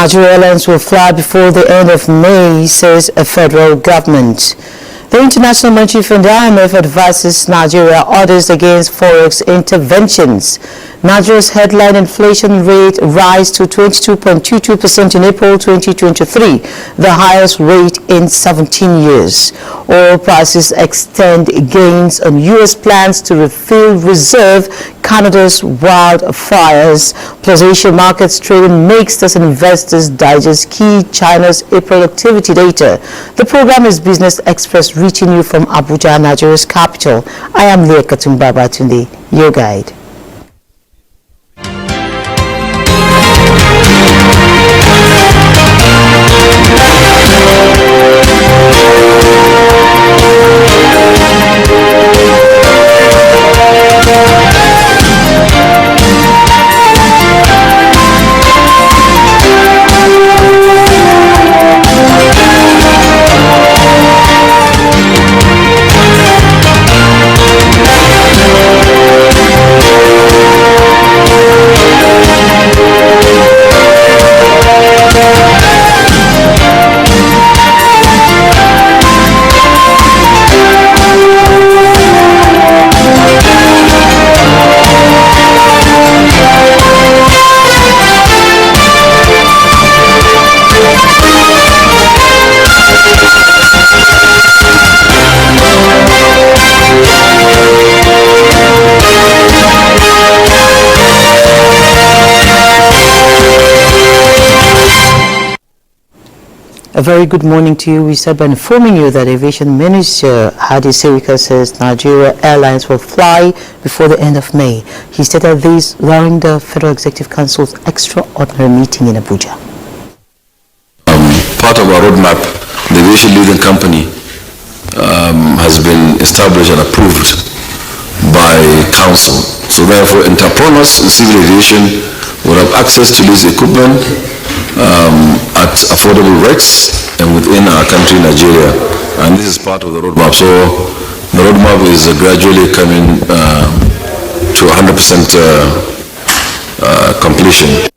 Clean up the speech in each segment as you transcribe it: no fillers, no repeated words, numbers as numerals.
Nigerian airlines will fly before the end of May, says a federal government. The International Monetary Fund (IMF) advises Nigeria orders against forex interventions. Nigeria's headline inflation rate rise to 22.22% in April 2023, the highest rate in 17 years. Oil prices extend gains on U.S. plans to refill reserve, Canada's wildfires, plus Asian markets trading mixed as investors digest key China's April activity data. The program is Business Express, reaching you from Abuja, Nigeria's capital. I am Leah Katumbabatunde, your guide. A very good morning to you. We start by informing you that Aviation Minister Hadi Sirika says Nigeria Airlines will fly before the end of May. He stated this during the Federal Executive Council's extraordinary meeting in Abuja. Part of our roadmap, the aviation leading company has been established and approved by Council. So therefore, entrepreneurs in civil aviation will have access to this equipment at affordable rates and within our country, Nigeria. And this is part of the roadmap. So the roadmap is gradually coming to 100% completion.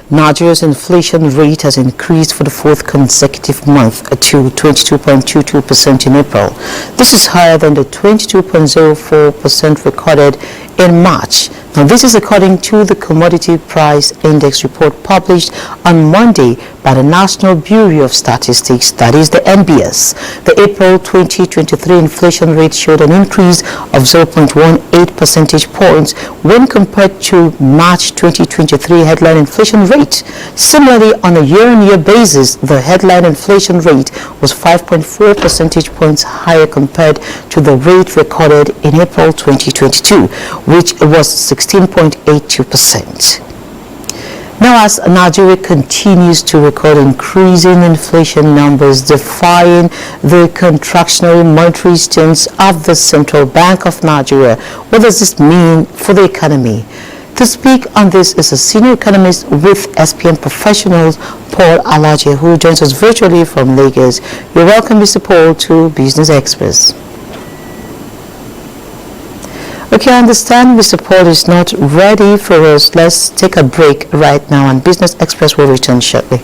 Nigeria's inflation rate has increased for the fourth consecutive month to 22.22% in April. This is higher than the 22.04% recorded in March. Now, this is according to the Commodity Price Index report published on Monday by the National Bureau of Statistics, that is the NBS. The April 2023 inflation rate showed an increase of 0.18 percentage points when compared to March 2023 headline inflation rate. Similarly, on a year-on-year basis, the headline inflation rate was 5.4 percentage points higher compared to the rate recorded in April 2022, which was 16.82%. Now, as Nigeria continues to record increasing inflation numbers defying the contractionary monetary stance of the Central Bank of Nigeria, what does this mean for the economy? To speak on this is a senior economist with SPM Professionals, Paul Alaje, who joins us virtually from Lagos. You're welcome, Mr. Paul, to Business Express. Okay, I understand Mr. Paul is not ready for us. Let's take a break right now, and Business Express will return shortly.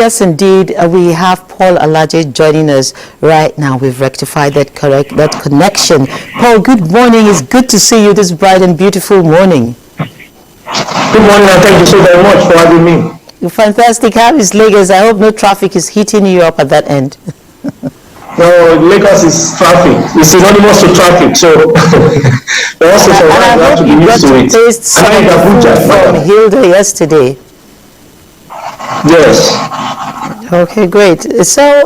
Yes, indeed. We have Paul Alaje joining us right now. We've rectified that connection. Paul, good morning. It's good to see you this bright and beautiful morning. Good morning, and thank you so very much for having me. You're fantastic. How is Lagos? I hope no traffic is hitting you up at that end. No, Lagos is traffic. It's synonymous to traffic, so we also I have hope to be you got used to to it. taste some of the food from Hilda yesterday. Yes. Okay, great. So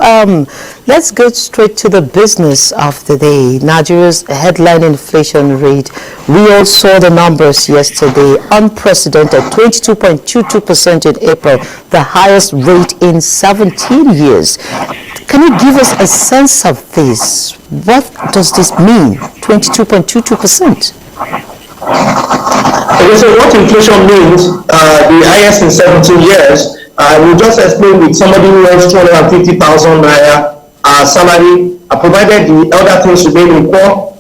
let's go straight to the business of the day. Nigeria's headline inflation rate. We all saw the numbers yesterday. Unprecedented, 22.22% in April, the highest rate in 17 years. Can you give us a sense of this? What does this mean, 22.22%? Okay, so what inflation means, the highest in 17 years, I will just explain with somebody who earns 250,000 naira salary, provided the other things remain equal,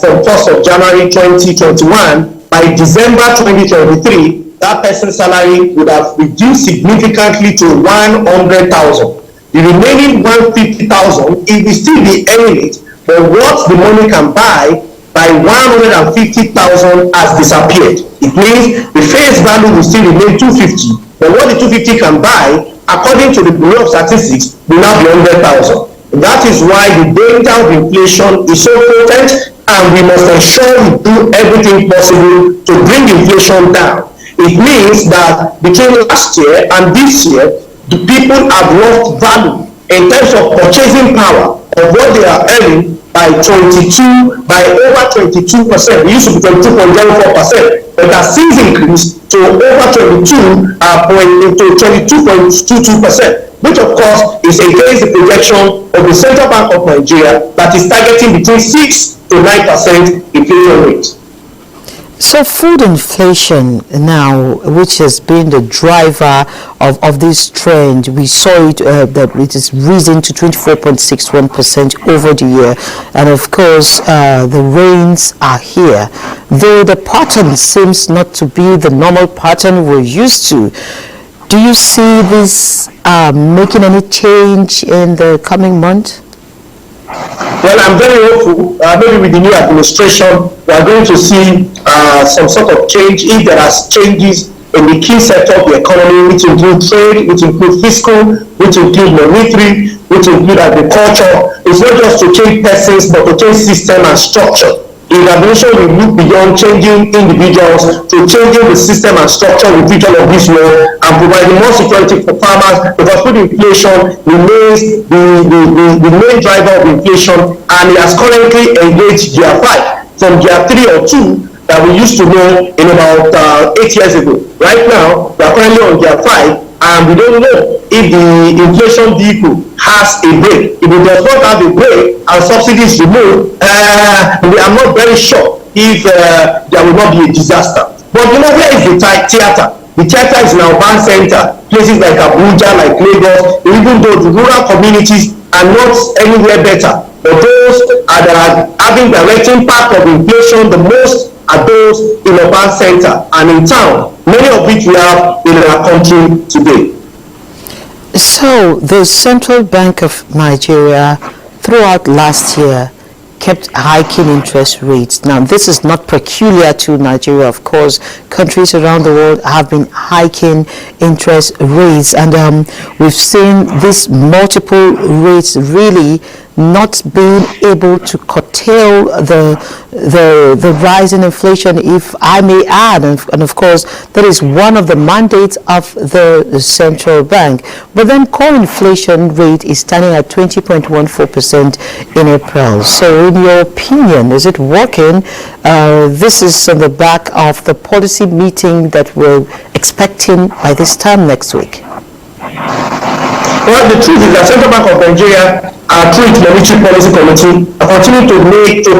from 1st of January 2021, by December 2023, that person's salary would have reduced significantly to 100,000. The remaining 150,000, it will still be earning it, but what the money can buy by 150,000 has disappeared. It means the face value will still remain 250, but what the 250 can buy, according to the Bureau of Statistics, will now be 100,000. That is why the danger of inflation is so potent, and we must ensure we do everything possible to bring inflation down. It means that between last year and this year, the people have lost value in terms of purchasing power of what they are earning by over 22%. It used to be 22.04%, but has since increased to over 22.22%, which of course is against the projection of the Central Bank of Nigeria that is targeting between 6 to 9% inflation rate. So food inflation now, which has been the driver of this trend, we saw it that it is risen to 24.61% over the year, and of course the rains are here, though the pattern seems not to be the normal pattern we're used to. Do you see this making any change in the coming month? Well, I'm very hopeful. Maybe with the new administration, we are going to see some sort of change. If there are changes in the key sector of the economy, which include trade, which include fiscal, which include monetary, which include agriculture, it's not just to change persons, but to change system and structure. The administration will look beyond changing individuals to changing the system and structure with vision of this law and providing more security for farmers, because food inflation remains the main driver of inflation, and it has currently engaged Gear 5 from Gear 3 or 2 that we used to know in about 8 years ago. Right now, we are currently on Gear 5, and we don't know if the inflation vehicle has a brake. If it does not have a brake and subsidies removed, I'm not very sure if there will not be a disaster. But you know, where is the theater? The theater is in our urban center, places like Abuja, like Lagos, even though the rural communities are not anywhere better. But those that are having direct impact of inflation the most are those in urban center and in town, many of which we have in our country today. So the Central Bank of Nigeria throughout last year kept hiking interest rates. Now, this is not peculiar to Nigeria. Of course, countries around the world have been hiking interest rates, and we've seen these multiple rates really not being able to curtail the rise in inflation, if I may add, and of course that is one of the mandates of the central bank. But then core inflation rate is standing at 20.14% in April. So in your opinion, is it working? This is on the back of the policy meeting that we're expecting by this time next week. Well, the truth is that Central Bank of Nigeria, through its monetary policy committee, continue to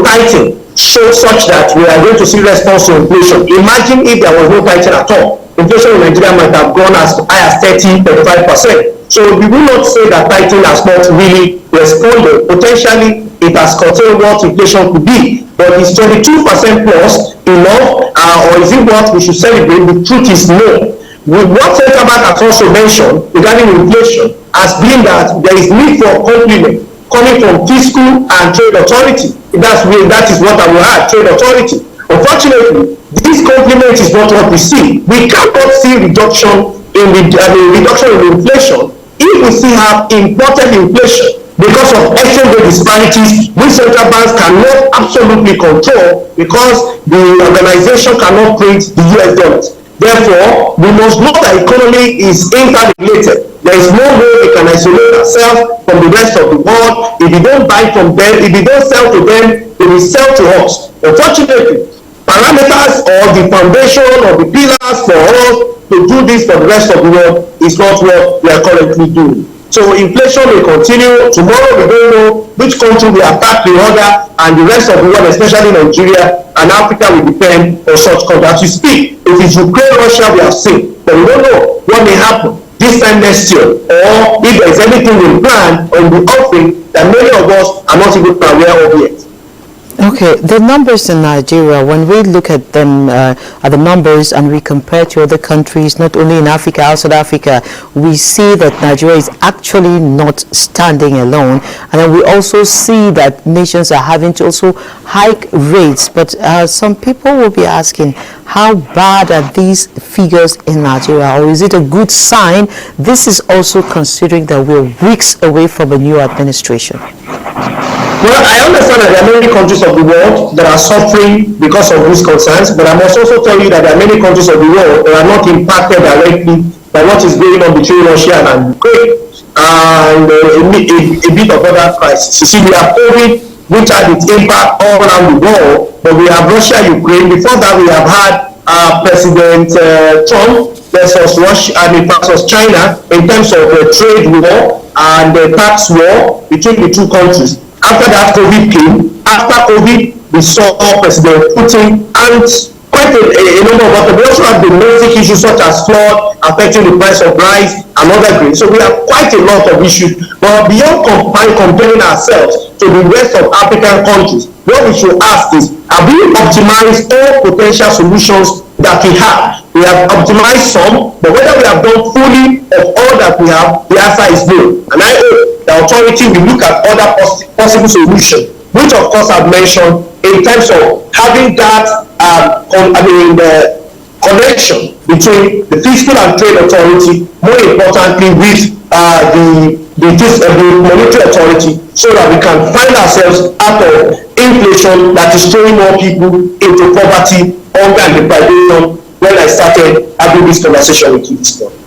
tighten, so such that we are going to see response to inflation. Imagine if there was no tightening at all. Inflation in Nigeria might have gone as high as 30-35%. So we will not say that tightening has not really responded. Potentially, it has curtailed what inflation could be. But is 22% plus enough, or is it what we should celebrate? The truth is no. What Central Bank has also mentioned regarding inflation has been that there is need for complement coming from fiscal and trade authority. That is what I will add, trade authority. Unfortunately, this complement is not what we see. We cannot see reduction in inflation if we still have imported inflation because of exchange rate disparities which central banks cannot absolutely control because the organization cannot print the US dollars. Therefore, we must know that the economy is interrelated. There is no way we can isolate ourselves from the rest of the world. If you don't buy from them, if you don't sell to them, they will sell to us. Unfortunately, parameters or the foundation or the pillars for us to do this for the rest of the world is not what we are currently doing. So inflation will continue. Tomorrow we don't know which country will attack the other, and the rest of the world, especially Nigeria and Africa, will depend on such countries. As we speak, if it's Ukraine, Russia, we have seen, but we don't know what may happen this time next year, or if there is anything in plan on the offering that many of us are not even aware of yet. Okay, the numbers in Nigeria, when we look at them, at the numbers, and we compare to other countries, not only in Africa, outside Africa, we see that Nigeria is actually not standing alone. And then we also see that nations are having to also hike rates. But some people will be asking, how bad are these figures in Nigeria? Or is it a good sign? This is also considering that we're weeks away from a new administration. Well, I understand that there are many countries of the world that are suffering because of these concerns, but I must also tell you that there are many countries of the world that are not impacted directly by what is going on between Russia and Ukraine and a bit of other crises. You see, we have COVID, which had its impact all around the world, but we have Russia, Ukraine. Before that, we have had President Trump versus Russia, versus China in terms of trade war and tax war between the two countries. After that, COVID came. After COVID, we saw President Putin and quite a number of other. We also have domestic issues such as flood affecting the price of rice and other grains. So we have quite a lot of issues. But beyond comparing ourselves to the rest of African countries, what we should ask is, have we optimized all potential solutions that we have? We have optimized some, but whether we have done fully of all that we have, the answer is no. And I hope the authority will look at other possible solutions, which of course I've mentioned in terms of having that the connection between the fiscal and trade authority, more importantly with the monetary authority, so that we can find ourselves out of inflation that is throwing more people into poverty, hunger and deprivation when I started having this conversation with you this morning.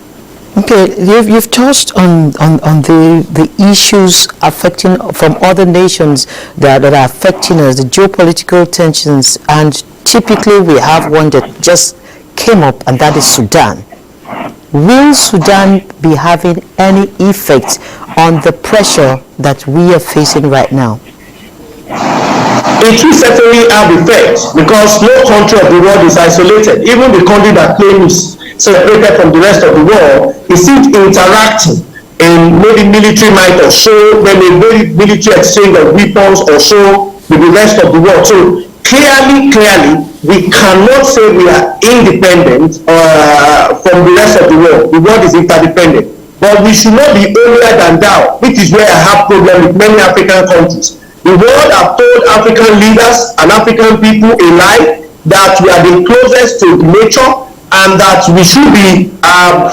Okay, you've touched on the issues affecting from other nations that are affecting us, the geopolitical tensions, and typically we have one that just came up, and that is Sudan. Will Sudan be having any effect on the pressure that we are facing right now? It will certainly have effect, because no country of the world is isolated. Even the country that claims separated from the rest of the world is still interacting in maybe military might or so, maybe military exchange of weapons or so with the rest of the world. So clearly, we cannot say we are independent from the rest of the world. The world is interdependent. But we should not be holier than thou, which is where I have problem with many African countries. The world have told African leaders and African people alike that we are the closest to nature and that we should be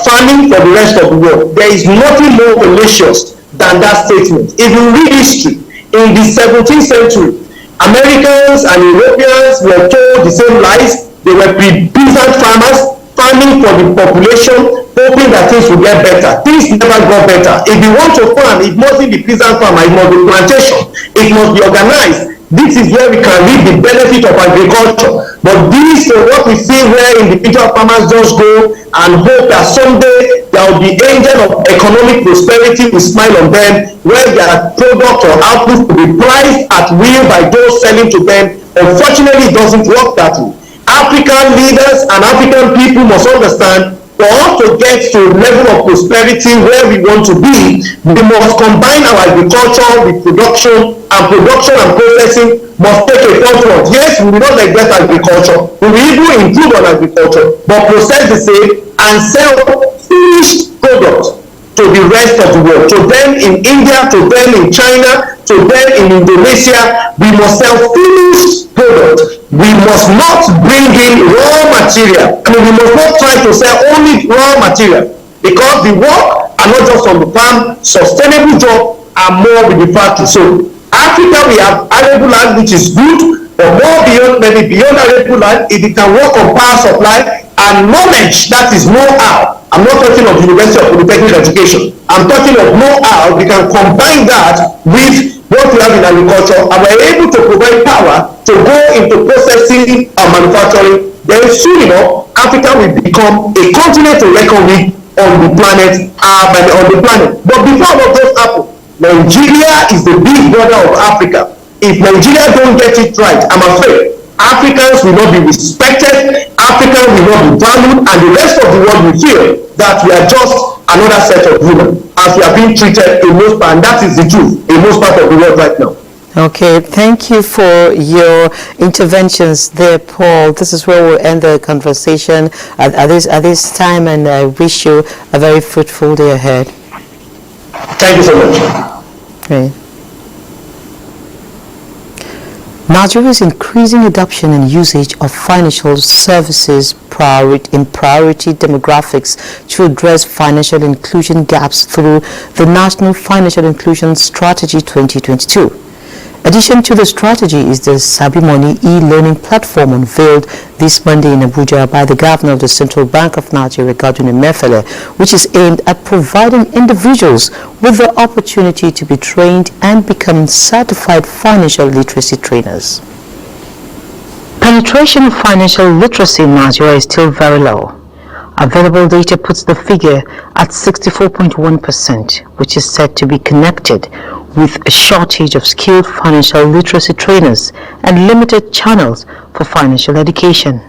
farming for the rest of the world. There is nothing more fallacious than that statement. If you read history, in the 17th century, Americans and Europeans were told the same lies. They were peasant farmers farming for the population, hoping that things would get better. Things never got better. If you want to farm, it mustn't be peasant farmer, it must be plantation. It must be organized. This is where we can reap the benefit of agriculture. But this is what we see where individual farmers just go and hope that someday there will be angel of economic prosperity will smile on them, where their product or output will be priced at will by those selling to them. Unfortunately, it doesn't work that way. African leaders and African people must understand for us to get to a level of prosperity where we want to be, we must combine our agriculture with production, and production and processing must take a forefront. Yes, we will not neglect agriculture. We will even improve on agriculture, but process the same and sell finished products to the rest of the world, to them in India, to them in China, to them in Indonesia. We must sell finished products. We must not bring in raw material. I mean, we must not try to sell only raw material, because the work are not just on the farm, sustainable jobs are more with the factory. So Africa, we have arable land, which is good, but more beyond, maybe beyond arable land, if it can work on power supply and knowledge, that is know-how. I'm not talking of university or polytechnic education. I'm talking of know-how. We can combine that with what we have in agriculture, and we're able to provide power to go into processing and manufacturing. Then soon enough, Africa will become a continent to reckon with on the planet, But before all of those happen, Nigeria is the big brother of Africa. If Nigeria don't get it right, I'm afraid Africans will not be respected, Africans will not be valued, and the rest of the world will feel that we are just another set of women, as we are being treated in most part, and that is the truth in most part of the world right now. Okay, thank you for your interventions there, Paul. This is where we'll end the conversation at this time, and I wish you a very fruitful day ahead. Thank you so much. Great. Nigeria's increasing adoption and usage of financial services in priority demographics to address financial inclusion gaps through the National Financial Inclusion Strategy 2022. Addition to the strategy is the Sabi Money e-learning platform unveiled this Monday in Abuja by the Governor of the Central Bank of Nigeria, Godwin Emefiele, which is aimed at providing individuals with the opportunity to be trained and become certified financial literacy trainers. Penetration of financial literacy in Nigeria is still very low. Available data puts the figure at 64.1%, which is said to be connected with a shortage of skilled financial literacy trainers and limited channels for financial education.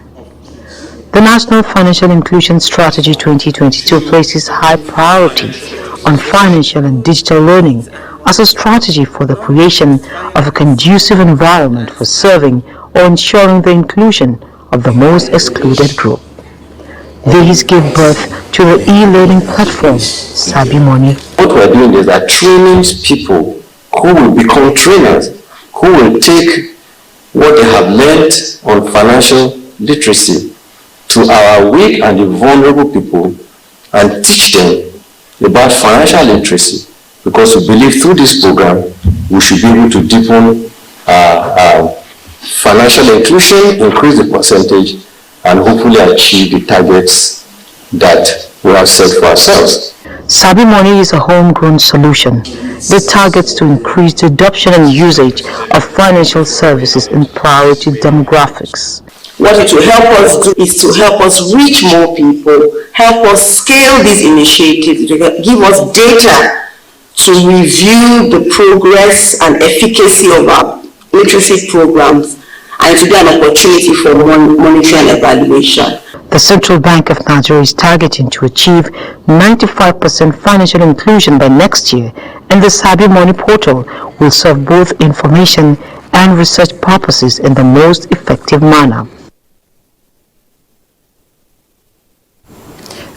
The National Financial Inclusion Strategy 2022 places high priority on financial and digital learning as a strategy for the creation of a conducive environment for serving or ensuring the inclusion of the most excluded group. These give birth to the e-learning platform, Sabi Money. What we're doing is that training people who will become trainers, who will take what they have learned on financial literacy to our weak and the vulnerable people and teach them about financial literacy, because we believe through this program we should be able to deepen financial inclusion, increase the percentage, and hopefully achieve the targets that we have set for ourselves. Sabi Money is a homegrown solution that targets to increase the adoption and usage of financial services in priority demographics. What it will help us do is to help us reach more people, help us scale these initiatives, give us data to review the progress and efficacy of our literacy programs, and to be an opportunity for monitoring and evaluation. The Central Bank of Nigeria is targeting to achieve 95% financial inclusion by next year, and the Sabi Money portal will serve both information and research purposes in the most effective manner.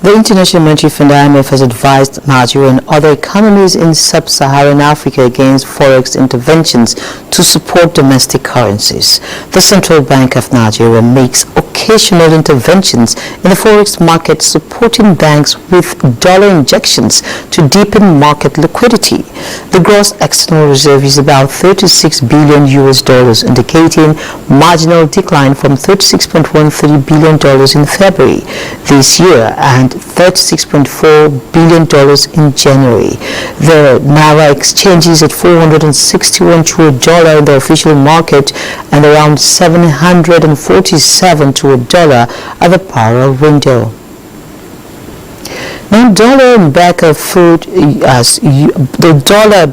The International Monetary Fund (IMF) has advised Nigeria and other economies in sub-Saharan Africa against forex interventions to support domestic currencies. The Central Bank of Nigeria makes occasional interventions in the forex market, supporting banks with dollar injections to deepen market liquidity. The gross external reserve is about $36 billion, indicating marginal decline from $36.13 billion in February this year and $36.4 billion in January. The Naira exchange is at $461 to a dollar in the official market and around $747 to a dollar at the parallel window. Now, dollar and back of foot as the dollar,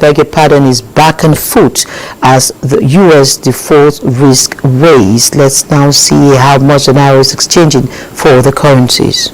is back on foot as the U.S. default risk weighs. Let's now see how much the Naira is exchanging for the currencies.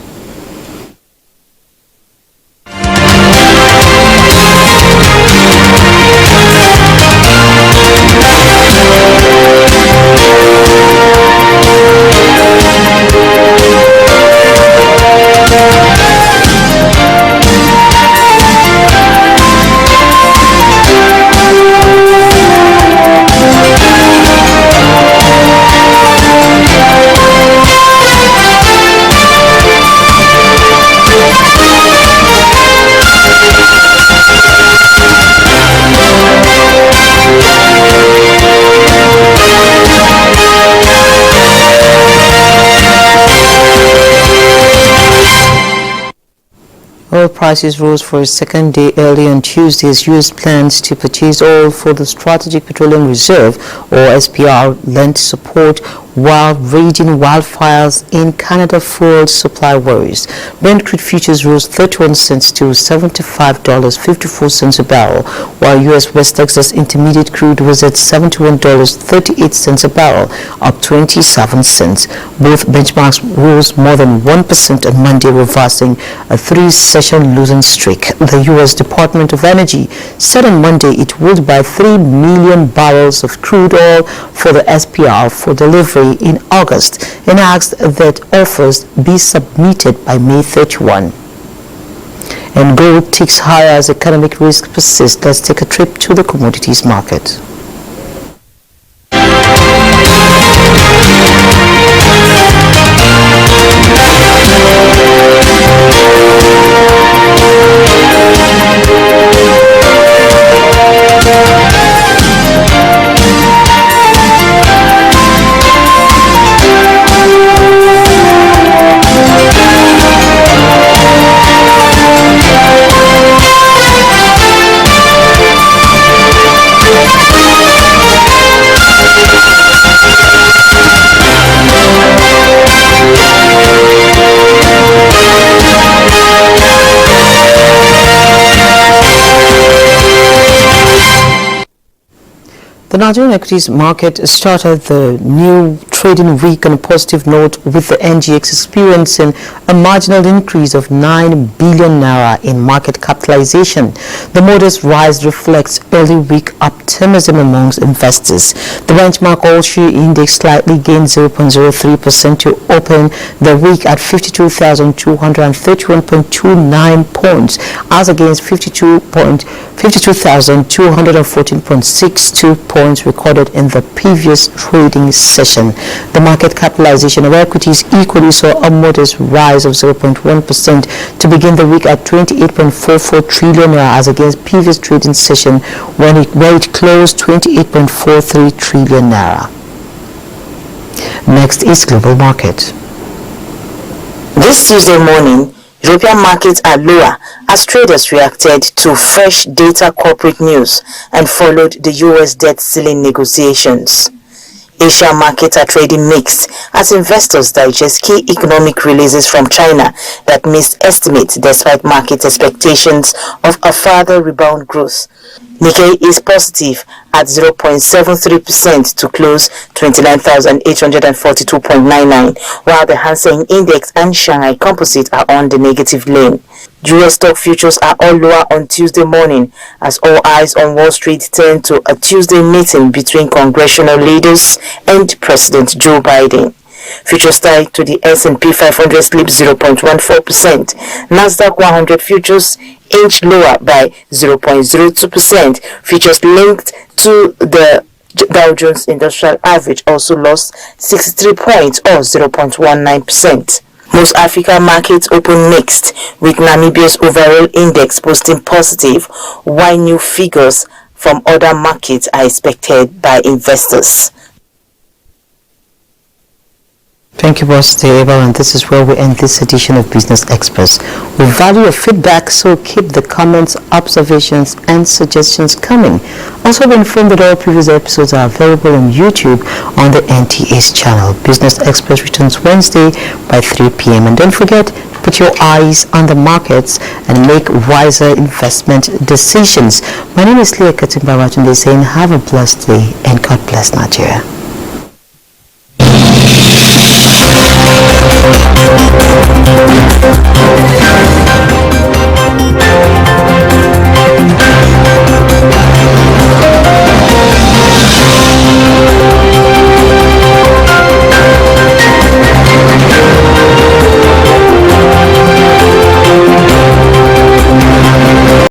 Oil prices rose for a second day early on Tuesday as U.S. plans to purchase oil for the Strategic Petroleum Reserve, or SPR, lent support while raging wildfires in Canada fueled supply woes. Brent crude futures rose 31 cents to $75.54 a barrel, while U.S. West Texas Intermediate crude was at $71.38 a barrel, up 27 cents. Both benchmarks rose more than 1% on Monday, reversing a three-session losing streak. The U.S. Department of Energy said on Monday it would buy 3 million barrels of crude oil for the SPR for delivery in August and asked that offers be submitted by May 31. And gold ticks higher as economic risk persists. Let's take a trip to the commodities market. The Nigerian equities market started the new trading week on a positive note, with the NGX experiencing a marginal increase of 9 billion naira in market capitalization. The modest rise reflects early week optimism amongst investors. The benchmark all-share index slightly gained 0.03% to open the week at 52,231.29 points, as against 52,214.62 points recorded in the previous trading session. The market capitalization of equities equally saw a modest rise of 0.1% to begin the week at 28.44 trillion naira, as against previous trading session where it closed 28.43 trillion naira. Next is global market. This Tuesday morning, European markets are lower as traders reacted to fresh data corporate news and followed the US debt ceiling negotiations. Asia markets are trading mixed as investors digest key economic releases from China that missed estimates despite market expectations of a further rebound growth. Nikkei is positive at 0.73% to close 29,842.99, while the Hang Seng Index and Shanghai Composite are on the negative lane. US stock futures are all lower on Tuesday morning as all eyes on Wall Street turn to a Tuesday meeting between congressional leaders and President Joe Biden. Futures tied to the S&P 500 slipped 0.14%. Nasdaq 100 futures inched lower by 0.02%. Futures linked to the Dow Jones Industrial Average also lost 63 points or 0.19%. Most African markets open mixed, with Namibia's overall index posting positive, while new figures from other markets are expected by investors. Thank you, Boss Abel, and this is where we end this edition of Business Express. We value your feedback, so keep the comments, observations, and suggestions coming. Also, be informed that all previous episodes are available on YouTube on the NTA's channel. Business Express returns Wednesday by 3 p.m. And don't forget, put your eyes on the markets and make wiser investment decisions. My name is Leah Katimba Ratunde saying have a blessed day and God bless Nigeria. Thank you.